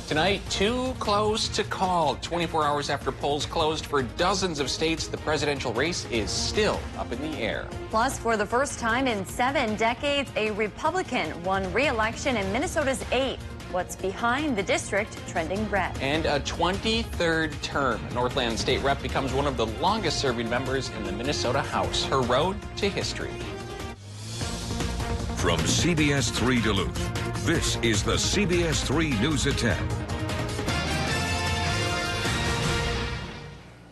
Tonight, too close to call. 24 hours after polls closed for dozens of states, the presidential race is still up in the air. Plus, for the first time in 7 decades, a Republican won re-election in Minnesota's 8th. What's behind the district trending red? And a 23rd term. Northland State Rep becomes one of the longest-serving members in the Minnesota House. Her road to history. From CBS3 Duluth, this is the CBS3 News at 10.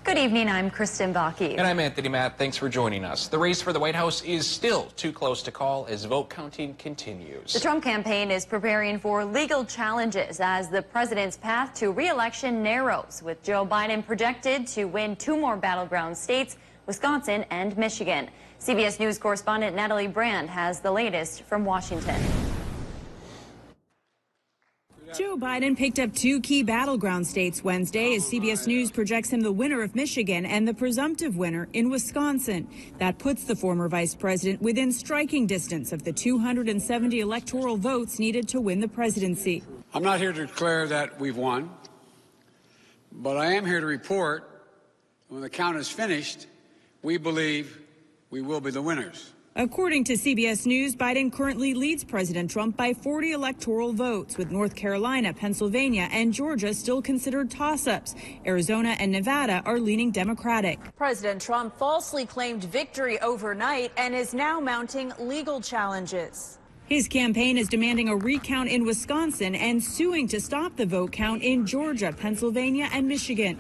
Good evening, I'm Kristen Bakke. And I'm Anthony Matt. Thanks for joining us. The race for the White House is still too close to call as vote counting continues. The Trump campaign is preparing for legal challenges as the president's path to re-election narrows, with Joe Biden projected to win 2 more battleground states, Wisconsin and Michigan. CBS News correspondent Natalie Brand has the latest from Washington. Joe Biden picked up 2 key battleground states Wednesday as CBS News projects him the winner of Michigan and the presumptive winner in Wisconsin. That puts the former vice president within striking distance of the 270 electoral votes needed to win the presidency. I'm not here to declare that we've won, but I am here to report when the count is finished, we believe we will be the winners. According to CBS News, Biden currently leads President Trump by 40 electoral votes, with North Carolina, Pennsylvania, and Georgia still considered toss-ups. Arizona and Nevada are leaning Democratic. President Trump falsely claimed victory overnight and is now mounting legal challenges. His campaign is demanding a recount in Wisconsin and suing to stop the vote count in Georgia, Pennsylvania, and Michigan.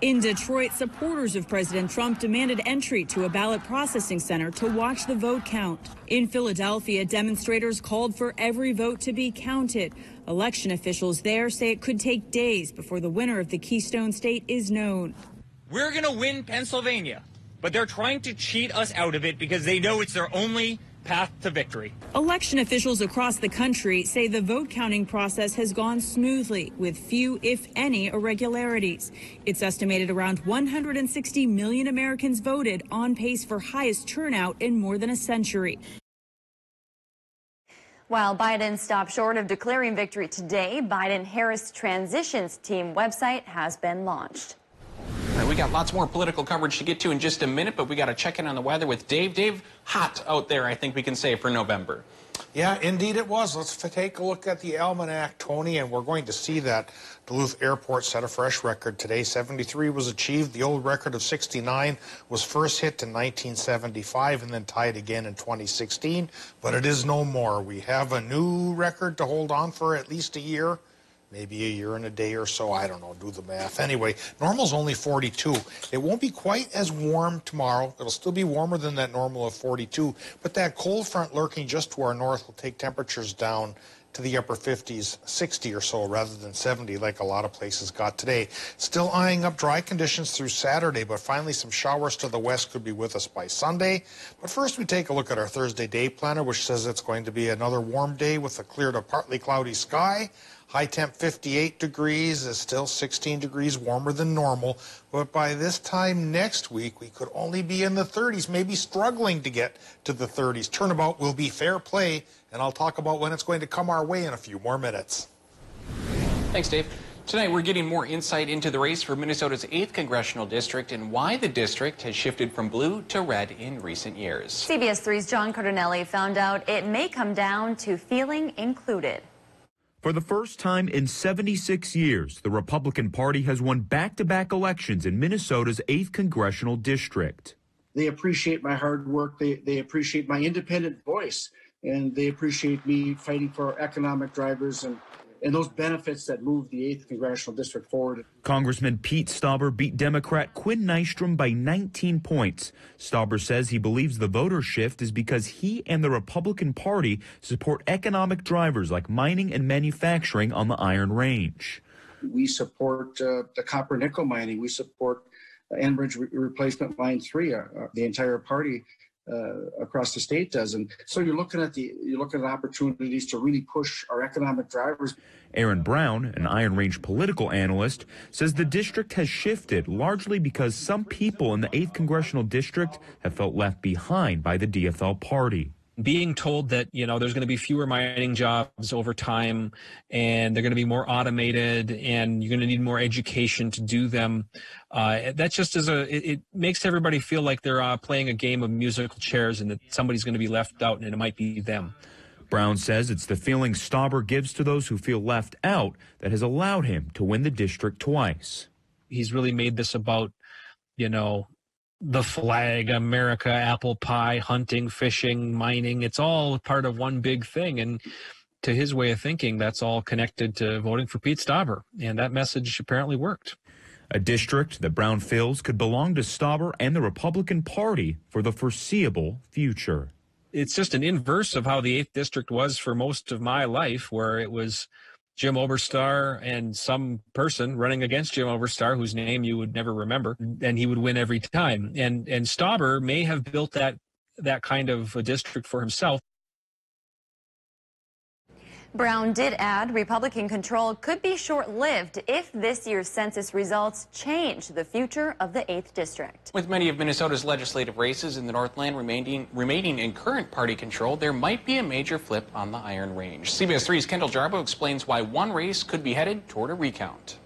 In Detroit, supporters of President Trump demanded entry to a ballot processing center to watch the vote count. In Philadelphia, demonstrators called for every vote to be counted. Election officials there say it could take days before the winner of the Keystone State is known. We're going to win Pennsylvania, but they're trying to cheat us out of it because they know it's their only path to victory. Election officials across the country say the vote counting process has gone smoothly, with few, if any, irregularities. It's estimated around 160 million Americans voted, on pace for highest turnout in more than a century. While Biden stopped short of declaring victory today, Biden-Harris Transitions Team website has been launched. We got lots more political coverage to get to in just a minute, but we got to check in on the weather with Dave. Dave, hot out there, I think we can say, for November. Yeah, indeed it was. Let's take a look at the almanac, Tony, and we're going to see that Duluth Airport set a fresh record today. 73 was achieved. The old record of 69 was first hit in 1975 and then tied again in 2016, but it is no more. We have a new record to hold on for at least a year. Maybe a year and a day or so. I don't know. Do the math. Anyway, normal's only 42. It won't be quite as warm tomorrow. It'll still be warmer than that normal of 42. But that cold front lurking just to our north will take temperatures down to the upper 50s, 60 or so, rather than 70 like a lot of places got today. Still eyeing up dry conditions through Saturday, but finally some showers to the west could be with us by Sunday. But first we take a look at our Thursday day planner, which says it's going to be another warm day with a clear to partly cloudy sky. High temp 58 degrees is still 16 degrees warmer than normal. But by this time next week, we could only be in the 30s, maybe struggling to get to the 30s. Turnabout will be fair play, and I'll talk about when it's going to come our way in a few more minutes. Thanks, Dave. Tonight, we're getting more insight into the race for Minnesota's 8th congressional district and why the district has shifted from blue to red in recent years. CBS3's John Cardinelli found out it may come down to feeling included. For the first time in 76 years, the Republican Party has won back-to-back elections in Minnesota's 8th congressional district. They appreciate my hard work. They appreciate my independent voice, and they appreciate me fighting for economic drivers and those benefits that move the 8th congressional district forward. Congressman Pete Stauber beat Democrat Quinn Nystrom by 19 points. Stauber says he believes the voter shift is because he and the Republican Party support economic drivers like mining and manufacturing on the Iron Range. We support the copper nickel mining. We support Enbridge Replacement Line 3. The entire party across the state does. And so you're looking at opportunities to really push our economic drivers. Aaron Brown, an Iron Range political analyst, says the district has shifted largely because some people in the 8th congressional district have felt left behind by the DFL party. Being told that, there's going to be fewer mining jobs over time and they're going to be more automated and you're going to need more education to do them, that just it makes everybody feel like they're playing a game of musical chairs and that somebody's going to be left out and it might be them. Brown says it's the feeling Stauber gives to those who feel left out that has allowed him to win the district twice. He's really made this about, the flag, America, apple pie, hunting, fishing, mining. It's all part of one big thing. And to his way of thinking, that's all connected to voting for Pete Stauber. And that message apparently worked. A district that Brown feels could belong to Stauber and the Republican Party for the foreseeable future. It's just an inverse of how the 8th District was for most of my life, where it was Jim Oberstar and some person running against Jim Oberstar whose name you would never remember, and he would win every time. And Stauber may have built that kind of a district for himself. Brown did add Republican control could be short-lived if this year's census results change the future of the 8th District. With many of Minnesota's legislative races in the Northland remaining in current party control, there might be a major flip on the Iron Range. CBS3's Kendall Jarbo explains why one race could be headed toward a recount.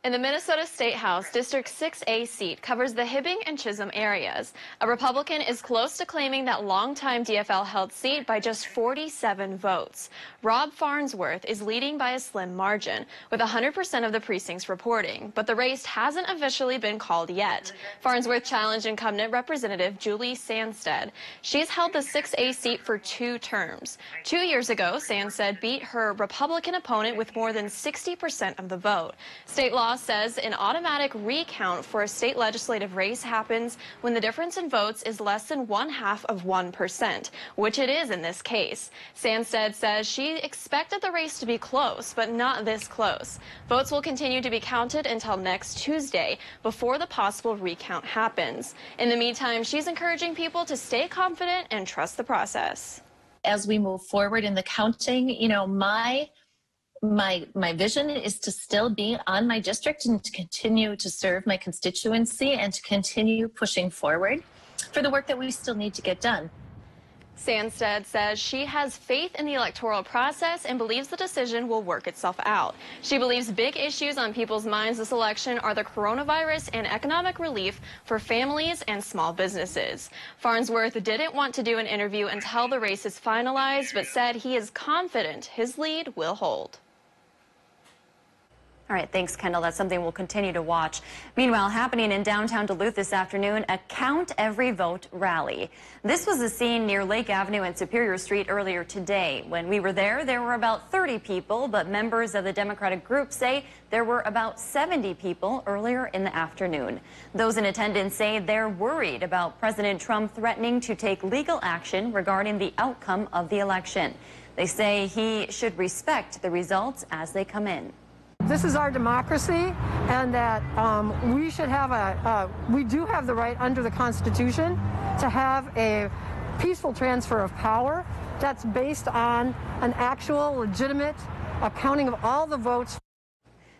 In the Minnesota State House, District 6A seat covers the Hibbing and Chisholm areas. A Republican is close to claiming that longtime DFL-held seat by just 47 votes. Rob Farnsworth is leading by a slim margin, with 100% of the precincts reporting, but the race hasn't officially been called yet. Farnsworth challenged incumbent Representative Julie Sandstead. She's held the 6A seat for 2 terms. 2 years ago, Sandstead beat her Republican opponent with more than 60% of the vote. State law says an automatic recount for a state legislative race happens when the difference in votes is less than 0.5%, which it is in this case. Sandstead says she expected the race to be close, but not this close. Votes will continue to be counted until next Tuesday before the possible recount happens. In the meantime, she's encouraging people to stay confident and trust the process. As we move forward in the counting, my vision is to still be on my district and to continue to serve my constituency and to continue pushing forward for the work that we still need to get done. Sandstead says she has faith in the electoral process and believes the decision will work itself out. She believes big issues on people's minds this election are the coronavirus and economic relief for families and small businesses. Farnsworth didn't want to do an interview until the race is finalized, but said he is confident his lead will hold. All right, thanks, Kendall. That's something we'll continue to watch. Meanwhile, happening in downtown Duluth this afternoon, a Count Every Vote rally. This was the scene near Lake Avenue and Superior Street earlier today. When we were there were about 30 people, but members of the Democratic group say there were about 70 people earlier in the afternoon. Those in attendance say they're worried about President Trump threatening to take legal action regarding the outcome of the election. They say he should respect the results as they come in. This is our democracy, and that we should have we do have the right under the Constitution to have a peaceful transfer of power that's based on an actual legitimate accounting of all the votes.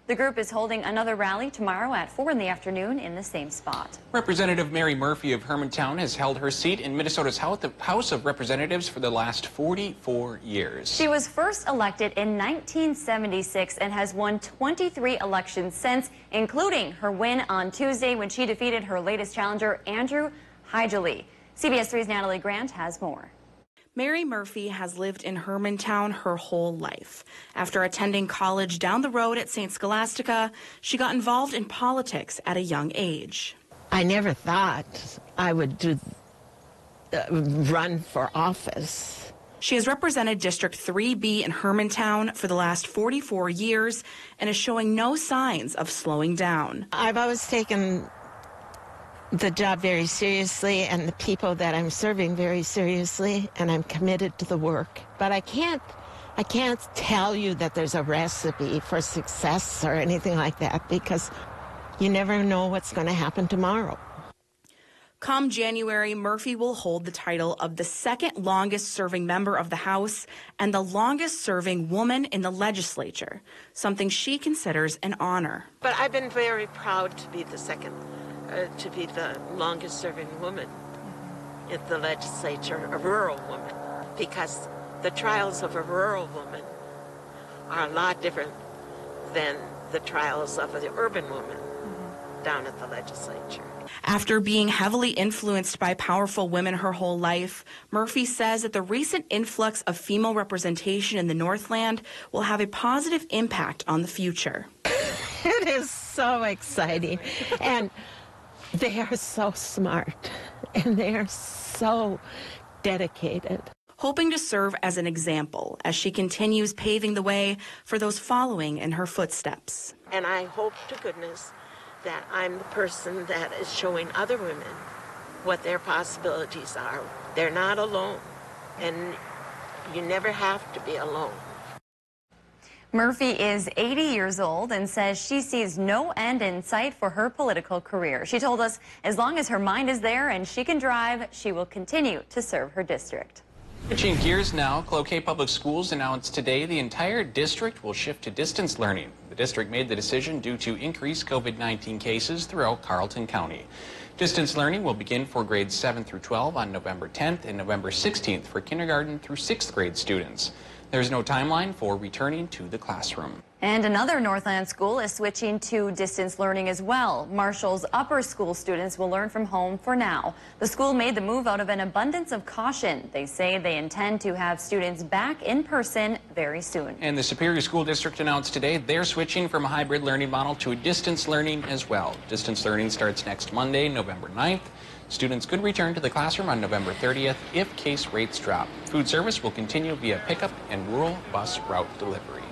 The group is holding another rally tomorrow at 4 in the afternoon in the same spot. Representative Mary Murphy of Hermantown has held her seat in Minnesota's House of Representatives for the last 44 years. She was first elected in 1976 and has won 23 elections since, including her win on Tuesday when she defeated her latest challenger, Andrew Hygely. CBS3's Natalie Grant has more. Mary Murphy has lived in Hermantown her whole life. After attending college down the road at St. Scholastica, she got involved in politics at a young age. I never thought I would run for office. She has represented District 3B in Hermantown for the last 44 years and is showing no signs of slowing down. I've always taken the job very seriously and the people that I'm serving very seriously, and I'm committed to the work. But I can't tell you that there's a recipe for success or anything like that, because you never know what's going to happen tomorrow. Come January, Murphy will hold the title of the second longest serving member of the House and the longest serving woman in the legislature, something she considers an honor. But I've been very proud to be the longest serving woman. in the legislature a rural woman, because the trials of a rural woman are a lot different than the trials of the urban woman down at the legislature. After being heavily influenced by powerful women her whole life, Murphy says that the recent influx of female representation in the Northland will have a positive impact on the future. It is so exciting, and they are so smart, and they are so dedicated. Hoping to serve as an example as she continues paving the way for those following in her footsteps. And I hope to goodness that I'm the person that is showing other women what their possibilities are. They're not alone, and you never have to be alone. Murphy is 80 years old and says she sees no end in sight for her political career. She told us as long as her mind is there and she can drive, she will continue to serve her district. Switching gears now, Cloquet Public Schools announced today the entire district will shift to distance learning. The district made the decision due to increased COVID-19 cases throughout Carleton County. Distance learning will begin for grades 7 through 12 on November 10th and November 16th for kindergarten through 6th grade students. There's no timeline for returning to the classroom. And another Northland school is switching to distance learning as well. Marshall's upper school students will learn from home for now. The school made the move out of an abundance of caution. They say they intend to have students back in person very soon. And the Superior School District announced today they're switching from a hybrid learning model to a distance learning as well. Distance learning starts next Monday, November 9th. Students could return to the classroom on November 30th if case rates drop. Food service will continue via pickup and rural bus route delivery.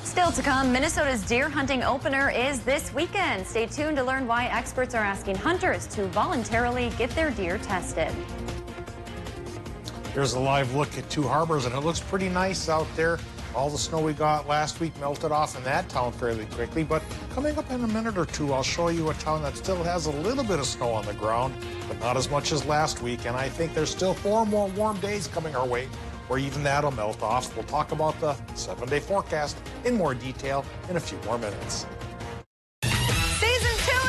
Still to come, Minnesota's deer hunting opener is this weekend. Stay tuned to learn why experts are asking hunters to voluntarily get their deer tested. Here's a live look at Two Harbors, and it looks pretty nice out there. All the snow we got last week melted off in that town fairly quickly, but coming up in a minute or two, I'll show you a town that still has a little bit of snow on the ground, but not as much as last week, and I think there's still 4 more warm days coming our way where even that'll melt off. We'll talk about the 7-day forecast in more detail in a few more minutes. Season 2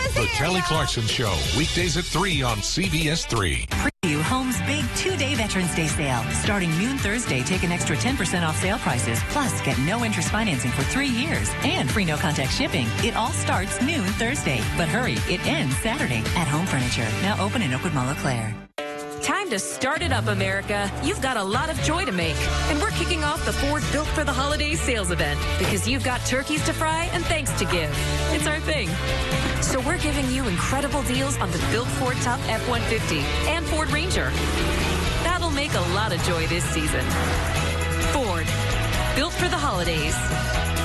is The here, Kelly y'all. Clarkson Show, weekdays at 3 on CBS3. Preview Home's big 2-day Veterans Day sale. Starting noon Thursday, take an extra 10% off sale prices. Plus, get no interest financing for 3 years and free no-contact shipping. It all starts noon Thursday. But hurry, it ends Saturday at Home Furniture. Now open in Oakwood Mall, Eau Claire. Time to start it up, America. You've got a lot of joy to make. And we're kicking off the Ford Built for the Holidays sales event because you've got turkeys to fry and thanks to give. It's our thing. So we're giving you incredible deals on the Built Ford Tough F-150 and Ford Ranger. That'll make a lot of joy this season. Ford, built for the holidays.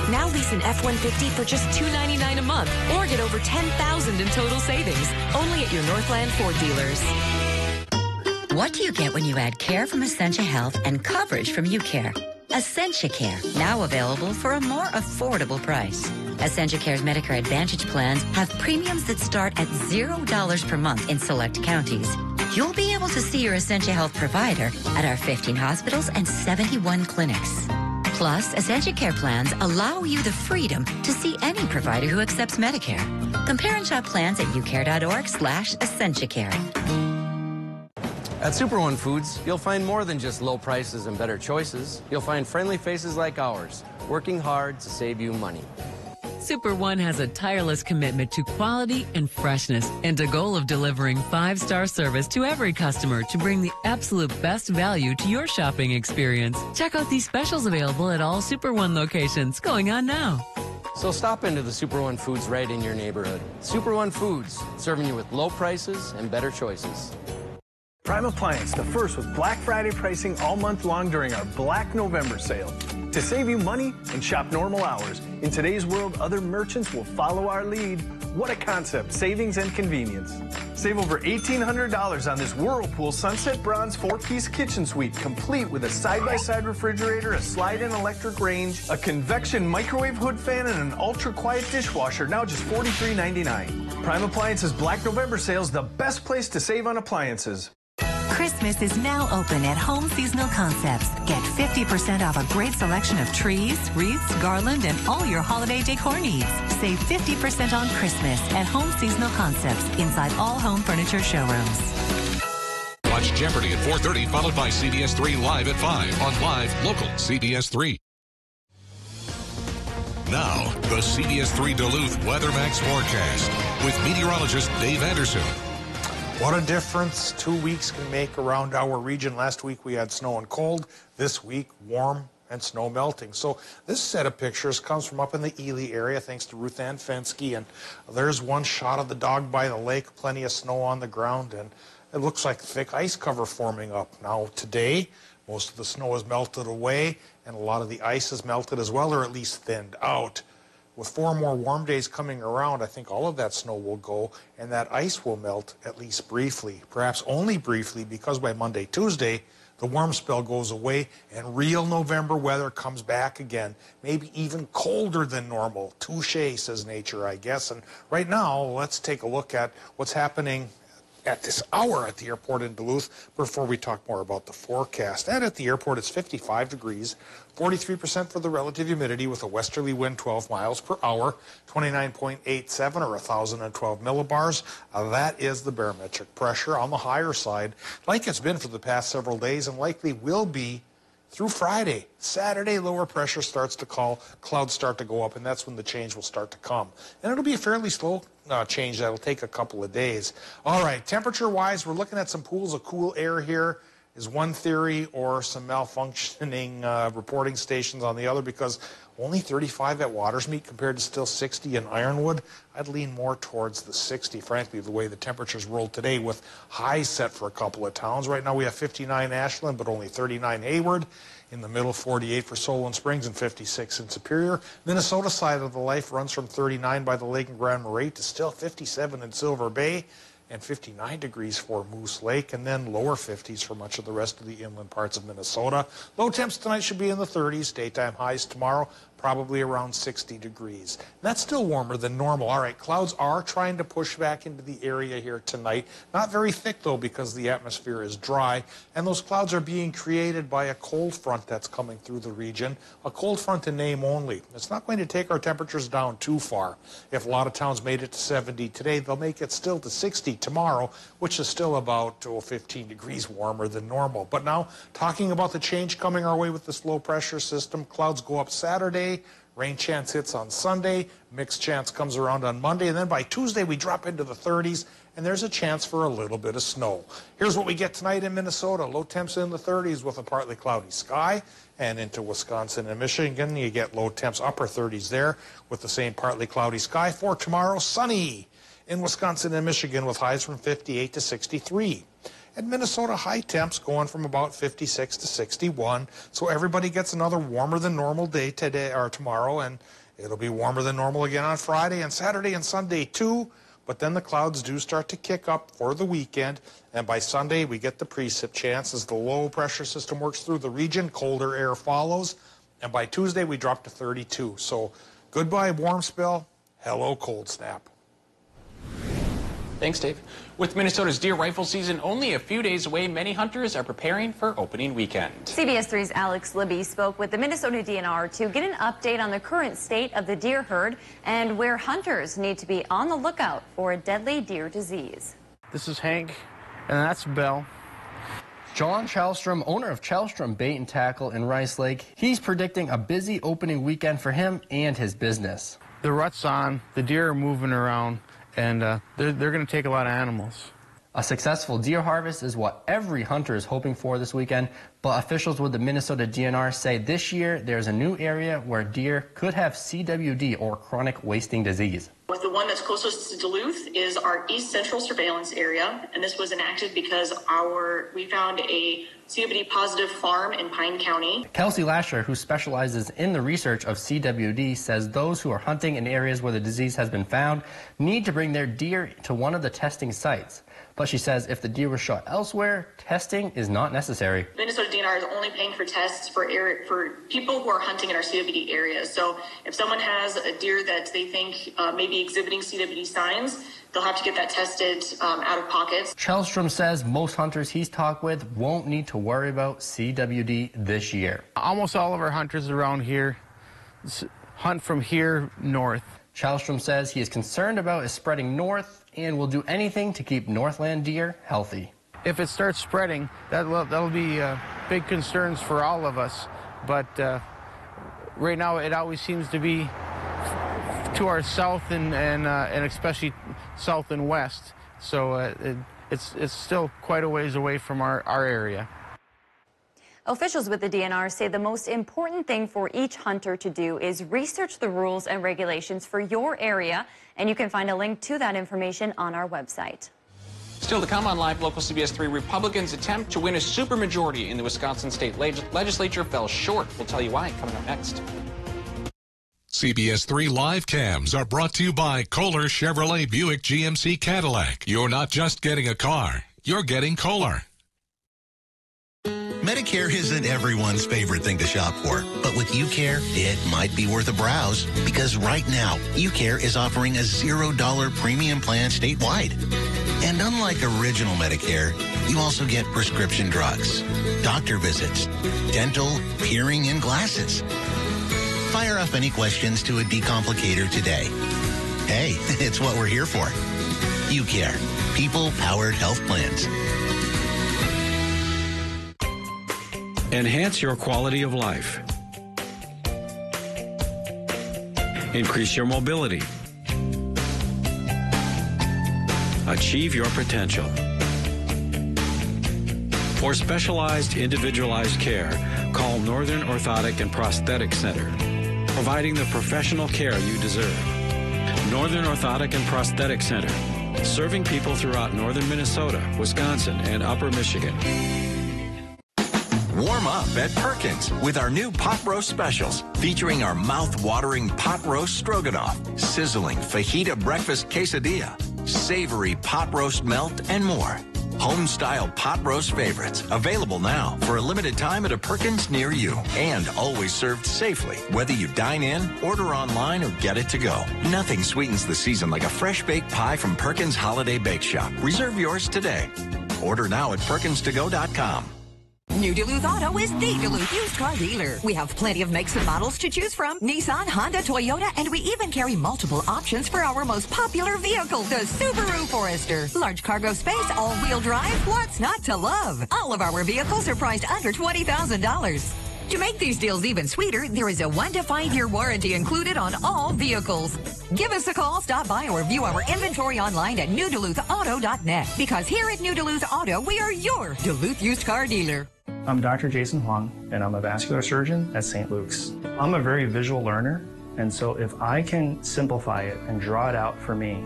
Now lease an F-150 for just $299 a month or get over $10,000 in total savings. Only at your Northland Ford dealers. What do you get when you add care from Essentia Health and coverage from UCare? Essentia Care, now available for a more affordable price. Essentia Care's Medicare Advantage plans have premiums that start at $0 per month in select counties. You'll be able to see your Essentia Health provider at our 15 hospitals and 71 clinics. Plus, Essentia Care plans allow you the freedom to see any provider who accepts Medicare. Compare and shop plans at ucare.org/EssentiaCare. At Super One Foods, you'll find more than just low prices and better choices. You'll find friendly faces like ours, working hard to save you money. Super One has a tireless commitment to quality and freshness and a goal of delivering 5-star service to every customer to bring the absolute best value to your shopping experience. Check out these specials available at all Super One locations going on now. So stop into the Super One Foods right in your neighborhood. Super One Foods, serving you with low prices and better choices. Prime Appliance, the first with Black Friday pricing all month long during our Black November sale. To save you money and shop normal hours. In today's world, other merchants will follow our lead. What a concept, savings and convenience. Save over $1,800 on this Whirlpool Sunset Bronze 4-piece kitchen suite, complete with a side-by-side refrigerator, a slide-in electric range, a convection microwave hood fan, and an ultra-quiet dishwasher, now just $43.99. Prime Appliance's Black November sale's the best place to save on appliances. Christmas is now open at Home Seasonal Concepts. Get 50% off a great selection of trees, wreaths, garland, and all your holiday decor needs. Save 50% on Christmas at Home Seasonal Concepts inside all home furniture showrooms. Watch Jeopardy at 4:30, followed by CBS3 Live at 5 on Live Local CBS3. Now, the CBS3 Duluth WeatherMax forecast with meteorologist Dave Anderson. What a difference 2 weeks can make around our region. Last week we had snow and cold. This week, warm and snow melting. So this set of pictures comes from up in the Ely area, thanks to Ruth Ann Fensky. And there's one shot of the dog by the lake, plenty of snow on the ground, and it looks like thick ice cover forming up. Now today, most of the snow is melted away, and a lot of the ice is melted as well, or at least thinned out. With 4 more warm days coming around, I think all of that snow will go, and that ice will melt at least briefly, perhaps only briefly, because by Monday, Tuesday, the warm spell goes away and real November weather comes back again, maybe even colder than normal. Touche, says nature, I guess. And right now, let's take a look at what's happening at this hour at the airport in Duluth before we talk more about the forecast. And at the airport, it's 55 degrees, 43% for the relative humidity with a westerly wind 12 miles per hour, 29.87 or 1,012 millibars. That is the barometric pressure on the higher side, like it's been for the past several days and likely will be through Friday. Saturday, lower pressure starts to call, clouds start to go up, and that's when the change will start to come. And it'll be a fairly slow change that'll take a couple of days. All right, temperature-wise, we're looking at some pools of cool air here is one theory, or some malfunctioning reporting stations on the other, because only 35 at Watersmeet compared to still 60 in Ironwood. I'd lean more towards the 60, frankly, the way the temperatures rolled today, with highs set for a couple of towns. Right now we have 59 Ashland, but only 39 Hayward. In the middle, 48 for Solon Springs and 56 in Superior. Minnesota side of the life runs from 39 by the lake in Grand Marais to still 57 in Silver Bay and 59 degrees for Moose Lake, and then lower 50s for much of the rest of the inland parts of Minnesota. Low temps tonight should be in the 30s. Daytime highs tomorrow, probably around 60 degrees. And that's still warmer than normal. All right, clouds are trying to push back into the area here tonight. Not very thick, though, because the atmosphere is dry. And those clouds are being created by a cold front that's coming through the region. A cold front in name only. It's not going to take our temperatures down too far. If a lot of towns made it to 70 today, they'll make it still to 60 tomorrow, which is still about 15 degrees warmer than normal. But now, talking about the change coming our way with this low pressure system, clouds go up Saturday. Rain chance hits on Sunday, mixed chance comes around on Monday, and then by Tuesday we drop into the 30s, and there's a chance for a little bit of snow. Here's what we get tonight in Minnesota. Low temps in the 30s with a partly cloudy sky, and into Wisconsin and Michigan, you get low temps upper 30s there with the same partly cloudy sky. For tomorrow, sunny in Wisconsin and Michigan with highs from 58 to 63. And Minnesota, high temps going from about 56 to 61. So everybody gets another warmer than normal day today or tomorrow, and it'll be warmer than normal again on Friday and Saturday and Sunday too. But then the clouds do start to kick up for the weekend, and by Sunday we get the precip chance as the low pressure system works through the region. Colder air follows, and by Tuesday we drop to 32. So goodbye warm spell, hello cold snap. Thanks, Dave. With Minnesota's deer rifle season only a few days away, many hunters are preparing for opening weekend. CBS3's Alex Libby spoke with the Minnesota DNR to get an update on the current state of the deer herd and where hunters need to be on the lookout for a deadly deer disease. This is Hank, and that's Belle. John Chalstrom, owner of Chalstrom Bait and Tackle in Rice Lake, he's predicting a busy opening weekend for him and his business. The rut's on, the deer are moving around, and they're going to take a lot of animals. A successful deer harvest is what every hunter is hoping for this weekend, but officials with the Minnesota DNR say this year there's a new area where deer could have CWD, or chronic wasting disease. The one that's closest to Duluth is our East Central surveillance area, and this was enacted because we found a CWD positive farm in Pine County. Kelsey Lasher, who specializes in the research of CWD, says those who are hunting in areas where the disease has been found need to bring their deer to one of the testing sites. But she says if the deer was shot elsewhere, testing is not necessary. Minnesota DNR is only paying for tests for people who are hunting in our CWD areas. So if someone has a deer that they think may be exhibiting CWD signs, they'll have to get that tested out of pocket. Chalstrom says most hunters he's talked with won't need to worry about CWD this year. Almost all of our hunters around here hunt from here north. Chalstrom says he is concerned about it spreading north and will do anything to keep Northland deer healthy. if it starts spreading, that'll be big concerns for all of us. But right now, it always seems to be to our south and especially south and west. So it's still quite a ways away from our area. Officials with the DNR say the most important thing for each hunter to do is research the rules and regulations for your area, and you can find a link to that information on our website. Still to come on Live, local CBS 3 Republicans' attempt to win a supermajority in the Wisconsin state legislature fell short. We'll tell you why coming up next. CBS 3 live cams are brought to you by Kohler Chevrolet Buick GMC Cadillac. You're not just getting a car, you're getting Kohler. Medicare isn't everyone's favorite thing to shop for, but with UCare, it might be worth a browse because right now, UCare is offering a $0 premium plan statewide. And unlike original Medicare, you also get prescription drugs, doctor visits, dental, hearing, and glasses. Fire off any questions to a decomplicator today. Hey, it's what we're here for. UCare, people-powered health plans. Enhance your quality of life. Increase your mobility. Achieve your potential. For specialized, individualized care, call Northern Orthotic and Prosthetic Center, providing the professional care you deserve. Northern Orthotic and Prosthetic Center, serving people throughout northern Minnesota, Wisconsin, and upper Michigan. Warm up at Perkins with our new pot roast specials, featuring our mouth-watering pot roast stroganoff, sizzling fajita breakfast quesadilla, savory pot roast melt, and more. Home-style pot roast favorites, available now for a limited time at a Perkins near you, and always served safely, whether you dine in, order online, or get it to go. Nothing sweetens the season like a fresh-baked pie from Perkins Holiday Bake Shop. Reserve yours today. Order now at perkinstogo.com. New Duluth Auto is the Duluth used car dealer. We have plenty of makes and models to choose from. Nissan, Honda, Toyota, and we even carry multiple options for our most popular vehicle, the Subaru Forester. Large cargo space, all-wheel drive, what's not to love? All of our vehicles are priced under $20,000. To make these deals even sweeter, there is a 1 to 5 year warranty included on all vehicles. Give us a call, stop by, or view our inventory online at newduluthauto.net. Because here at New Duluth Auto, we are your Duluth used car dealer. I'm Dr. Jason Huang, and I'm a vascular surgeon at St. Luke's. I'm a very visual learner, and so if I can simplify it and draw it out for me,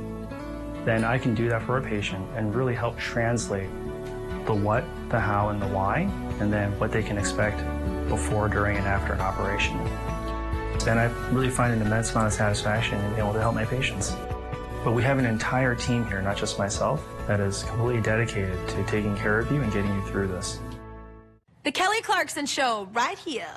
then I can do that for a patient and really help translate the what, the how, and the why, and then what they can expect before, during, and after an operation. And I really find an immense amount of satisfaction in being able to help my patients. But we have an entire team here, not just myself, that is completely dedicated to taking care of you and getting you through this. The Kelly Clarkson Show, right here.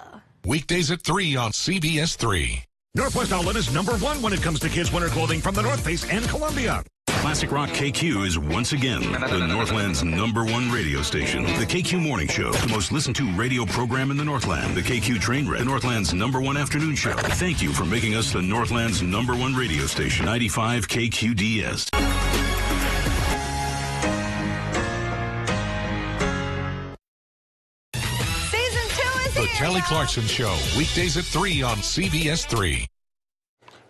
Weekdays at 3 on CBS 3. Northwest Outlet is #1 when it comes to kids' winter clothing from the North Face and Columbia. Classic Rock KQ is once again the Northland's #1 radio station. The KQ Morning Show, the most listened to radio program in the Northland. The KQ Trainwreck, the Northland's #1 afternoon show. Thank you for making us the Northland's #1 radio station. 95 KQDS. Season 2 is The here. Kelly Clarkson Show, weekdays at 3 on CBS 3.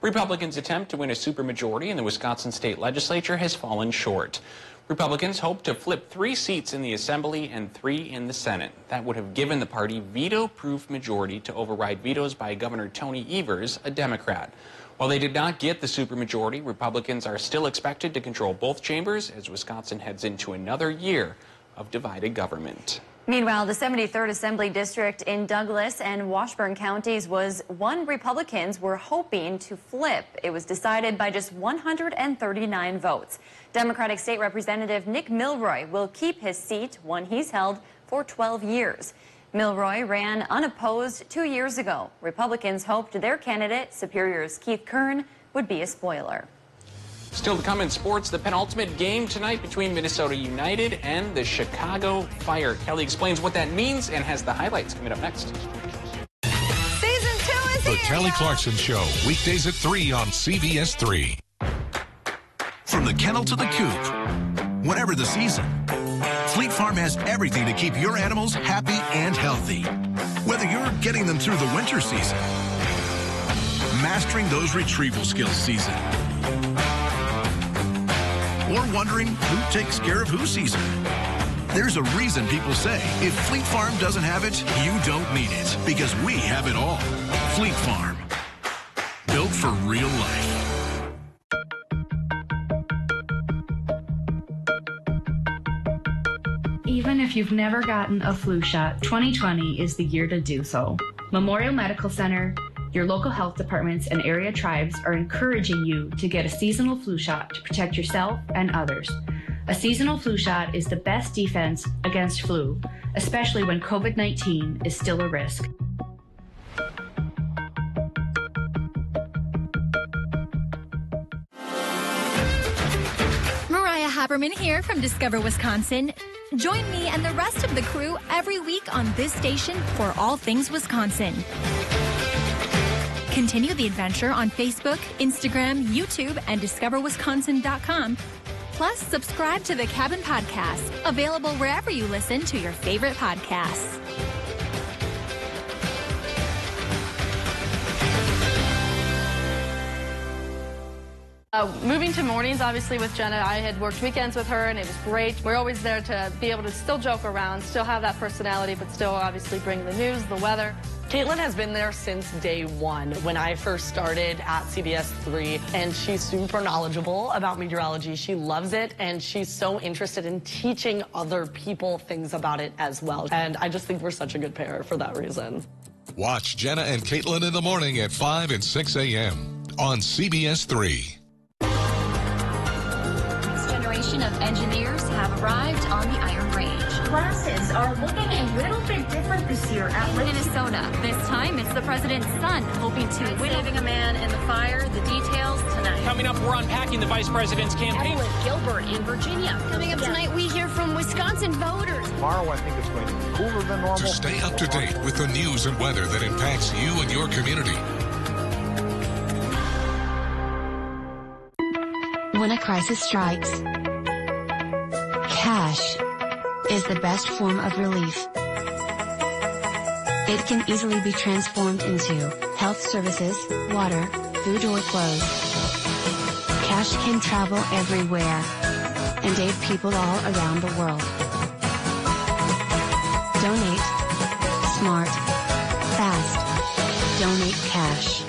Republicans' attempt to win a supermajority in the Wisconsin state legislature has fallen short. Republicans hope to flip 3 seats in the Assembly and 3 in the Senate. That would have given the party veto-proof majority to override vetoes by Governor Tony Evers, a Democrat. While they did not get the supermajority, Republicans are still expected to control both chambers as Wisconsin heads into another year of divided government. Meanwhile, the 73rd Assembly District in Douglas and Washburn counties was one Republicans were hoping to flip. It was decided by just 139 votes. Democratic State Representative Nick Milroy will keep his seat, one he's held for 12 years. Milroy ran unopposed 2 years ago. Republicans hoped their candidate, Superior's Keith Kern, would be a spoiler. Still to come in sports, the penultimate game tonight between Minnesota United and the Chicago Fire. Kelly explains what that means and has the highlights coming up next. Season 2 is The here. Kelly Clarkson Show, weekdays at 3 on CBS 3. From the kennel to the coop, whatever the season, Fleet Farm has everything to keep your animals happy and healthy. Whether you're getting them through the winter season, mastering those retrieval skills season, or wondering who takes care of who season. There's a reason people say, if Fleet Farm doesn't have it, you don't need it, because we have it all. Fleet Farm, built for real life. Even if you've never gotten a flu shot, 2020 is the year to do so. Memorial Medical Center, your local health departments, and area tribes are encouraging you to get a seasonal flu shot to protect yourself and others. A seasonal flu shot is the best defense against flu, especially when COVID-19 is still a risk. Mariah Haberman here from Discover Wisconsin. Join me and the rest of the crew every week on this station for all things Wisconsin. Continue the adventure on Facebook, Instagram, YouTube, and discoverwisconsin.com. Plus, subscribe to the Cabin Podcast, available wherever you listen to your favorite podcasts. Moving to mornings, obviously, with Jenna, I had worked weekends with her, and it was great. We're always there to be able to still joke around, still have that personality, but still obviously bring the news, the weather. Caitlin has been there since day one when I first started at CBS3, and she's super knowledgeable about meteorology. She loves it, and she's so interested in teaching other people things about it as well. And I just think we're such a good pair for that reason. Watch Jenna and Caitlin in the morning at 5 and 6 a.m. on CBS3. Generation of engineers have arrived on the Iron Range. Classes are looking a little bit different this year In Minnesota. This time, it's the president's son hoping to win. Saving a man in the fire. The details tonight. Coming up, we're unpacking the vice president's campaign. Evelyn Gilbert in Virginia. Coming up tonight, we hear from Wisconsin voters. Tomorrow, I think it's going to be cooler than normal. To stay up to date with the news and weather that impacts you and your community. When a crisis strikes, cash is the best form of relief. It can easily be transformed into health services, water, food, or clothes. Cash can travel everywhere and aid people all around the world. Donate. Smart. Fast. Donate cash.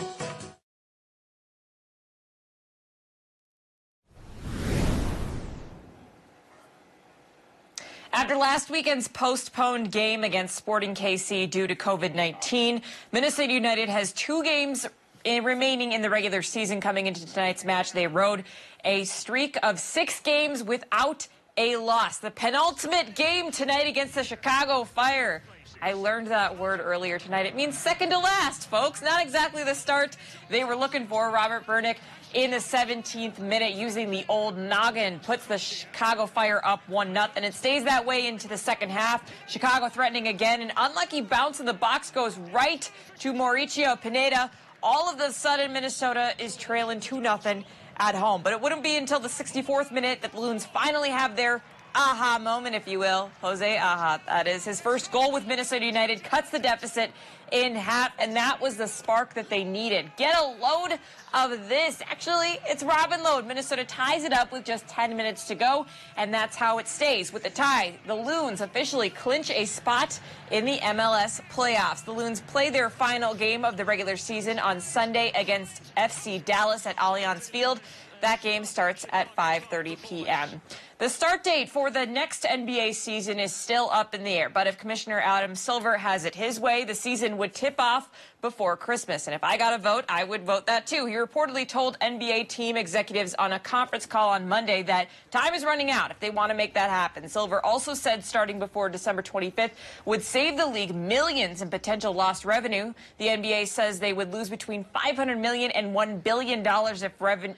After last weekend's postponed game against Sporting KC due to COVID-19, Minnesota United has 2 games remaining in the regular season. Coming into tonight's match, they rode a streak of 6 games without a loss. The penultimate game tonight against the Chicago Fire. I learned that word earlier tonight. It means second to last, folks. Not exactly the start they were looking for. Robert Burnick in the 17th minute, using the old noggin, puts the Chicago Fire up 1-0. It stays that way into the second half. Chicago threatening again. An unlucky bounce in the box goes right to Mauricio Pineda. All of a sudden, Minnesota is trailing 2-0 at home. But it wouldn't be until the 64th minute that the Loons finally have their aha moment, if you will. Jose Aja, that is his first goal with Minnesota United, cuts the deficit in half, and that was the spark that they needed. Get a load of this. Actually, it's Robin Load. Minnesota ties it up with just 10 minutes to go, and that's how it stays. With the tie, the Loons officially clinch a spot in the MLS playoffs. The Loons play their final game of the regular season on Sunday against FC Dallas at Allianz Field. That game starts at 5:30 p.m. The start date for the next NBA season is still up in the air, but if Commissioner Adam Silver has it his way, the season would tip off before Christmas. And if I got a vote, I would vote that too. He reportedly told NBA team executives on a conference call on Monday that time is running out if they want to make that happen. Silver also said starting before December 25th would save the league millions in potential lost revenue. The NBA says they would lose between $500 million and $1 billion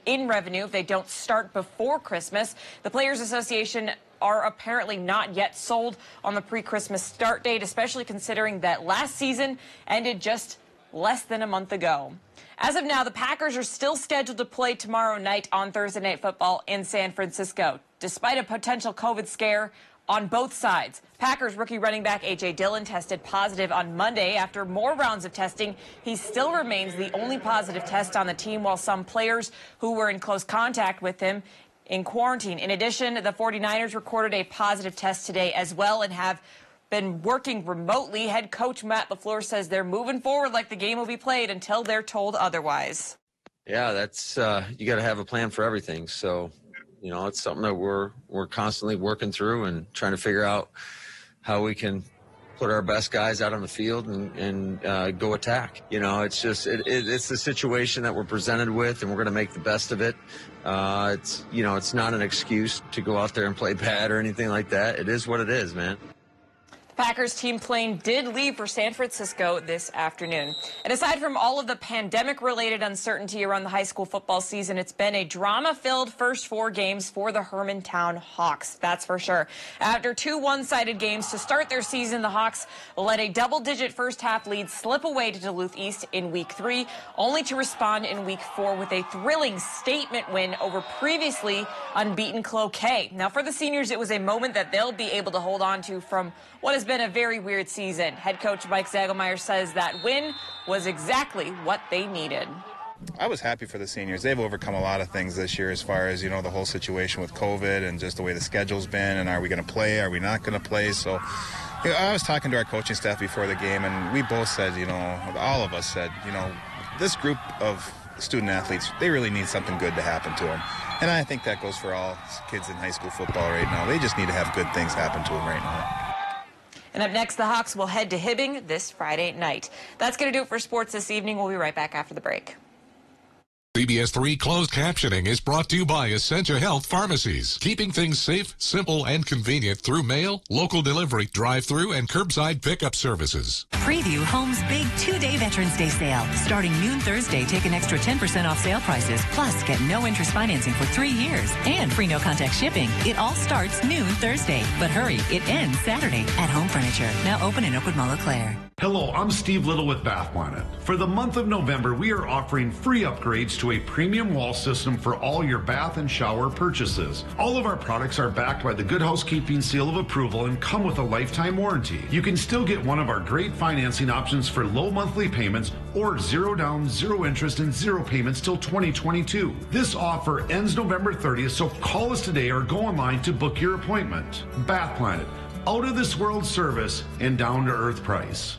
in revenue if they don't start before Christmas. The Players Association are apparently not yet sold on the pre-Christmas start date, especially considering that last season ended just less than a month ago. As of now, the Packers are still scheduled to play tomorrow night on Thursday Night Football in San Francisco. Despite a potential COVID scare on both sides. Packers rookie running back A.J. Dillon tested positive on Monday. After more rounds of testing, he still remains the only positive test on the team, while some players who were in close contact with him in quarantine. In addition, the 49ers recorded a positive test today as well and have been working remotely. Head coach Matt LaFleur says they're moving forward like the game will be played until they're told otherwise. Yeah, that's you got to have a plan for everything. So, you know, it's something that we're constantly working through and trying to figure out how we can put our best guys out on the field and go attack. You know, it's just it's the situation that we're presented with, and we're going to make the best of it. It's, you know, it's not an excuse to go out there and play bad or anything like that. It is what it is, man. Packers team plane did leave for San Francisco this afternoon. And aside from all of the pandemic-related uncertainty around the high school football season, it's been a drama-filled first 4 games for the Hermantown Hawks, that's for sure. After 2 one-sided games to start their season, the Hawks let a double-digit first-half lead slip away to Duluth East in Week 3, only to respond in Week 4 with a thrilling statement win over previously unbeaten Cloquet. Now, for the seniors, it was a moment that they'll be able to hold on to from what has been a very weird season. Head coach Mike Zagelmeyer says that win was exactly what they needed. I was happy for the seniors. They've overcome a lot of things this year as far as, you know, the whole situation with COVID and just the way the schedule's been, and are we going to play, are we not going to play? So, you know, I was talking to our coaching staff before the game, and we both said, you know, all of us said, you know, this group of student athletes, they really need something good to happen to them. And I think that goes for all kids in high school football right now. They just need to have good things happen to them right now. And up next, the Hawks will head to Hibbing this Friday night. That's going to do it for sports this evening. We'll be right back after the break. CBS3 closed captioning is brought to you by Essentia Health Pharmacies, keeping things safe, simple, and convenient through mail, local delivery, drive-through, and curbside pickup services. Preview Home's big 2-day Veterans Day sale. Starting noon Thursday, take an extra 10% off sale prices, plus get no interest financing for 3 years and free no-contact shipping. It all starts noon Thursday. But hurry, it ends Saturday at Home Furniture, now open in Oakwood Mall, Eau Claire. Hello, I'm Steve Little with Bath Planet. For the month of November, we are offering free upgrades to a premium wall system for all your bath and shower purchases. All of our products are backed by the Good Housekeeping seal of approval and come with a lifetime warranty. You can still get one of our great financing options for low monthly payments or 0 down, 0 interest, and 0 payments till 2022. This offer ends November 30th, so call us today or go online to book your appointment. Bath Planet, out of this world service and down to earth price.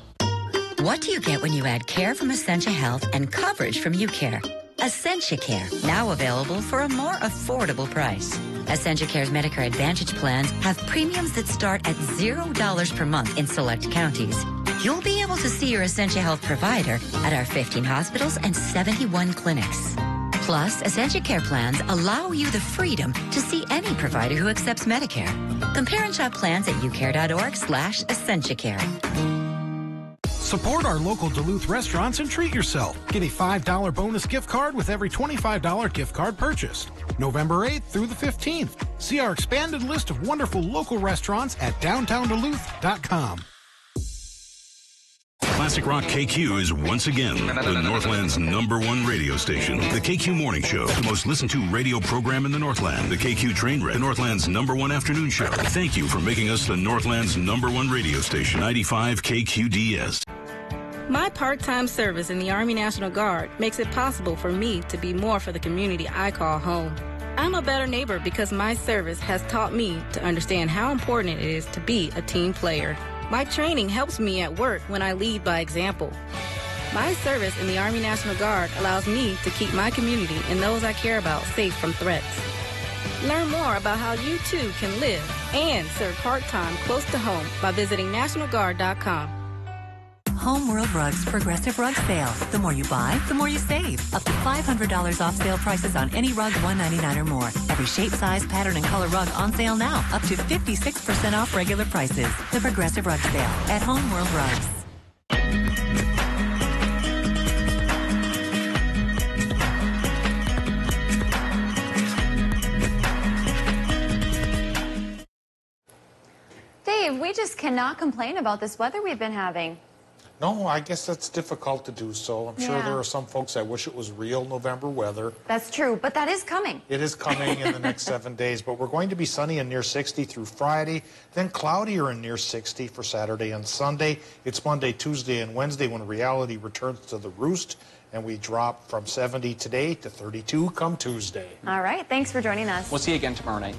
What do you get when you add care from Essentia Health and coverage from UCare? Essentia Care, now available for a more affordable price. Essentia Care's Medicare Advantage plans have premiums that start at $0 per month in select counties. You'll be able to see your Essentia Health provider at our 15 hospitals and 71 clinics. Plus, Essentia Care plans allow you the freedom to see any provider who accepts Medicare. Compare and shop plans at ucare.org/EssentiaCare. Support our local Duluth restaurants and treat yourself. Get a $5 bonus gift card with every $25 gift card purchased. November 8th through the 15th. See our expanded list of wonderful local restaurants at downtownduluth.com. Classic Rock KQ is once again the Northland's #1 radio station. The KQ Morning Show, the most listened to radio program in the Northland. The KQ Train Wreck, the Northland's #1 afternoon show. Thank you for making us the Northland's #1 radio station. 95 KQDS. My part-time service in the Army National Guard makes it possible for me to be more for the community I call home. I'm a better neighbor because my service has taught me to understand how important it is to be a team player. My training helps me at work when I lead by example. My service in the Army National Guard allows me to keep my community and those I care about safe from threats. Learn more about how you too can live and serve part-time close to home by visiting NationalGuard.com. Home World Rugs Progressive Rug Sale. The more you buy, the more you save. Up to $500 off sale prices on any rug, $199 or more. Every shape, size, pattern, and color rug on sale now. Up to 56% off regular prices. The Progressive Rug Sale at Home World Rugs. Dave, we just cannot complain about this weather we've been having. No, I guess that's difficult to do so. I'm sure Yeah. there are some folks that wish it was real November weather. That's true, but that is coming. It is coming in the next 7 days, but we're going to be sunny and near 60 through Friday, then cloudier and near 60 for Saturday and Sunday. It's Monday, Tuesday, and Wednesday when reality returns to the roost, and we drop from 70 today to 32 come Tuesday. All right, thanks for joining us. We'll see you again tomorrow night.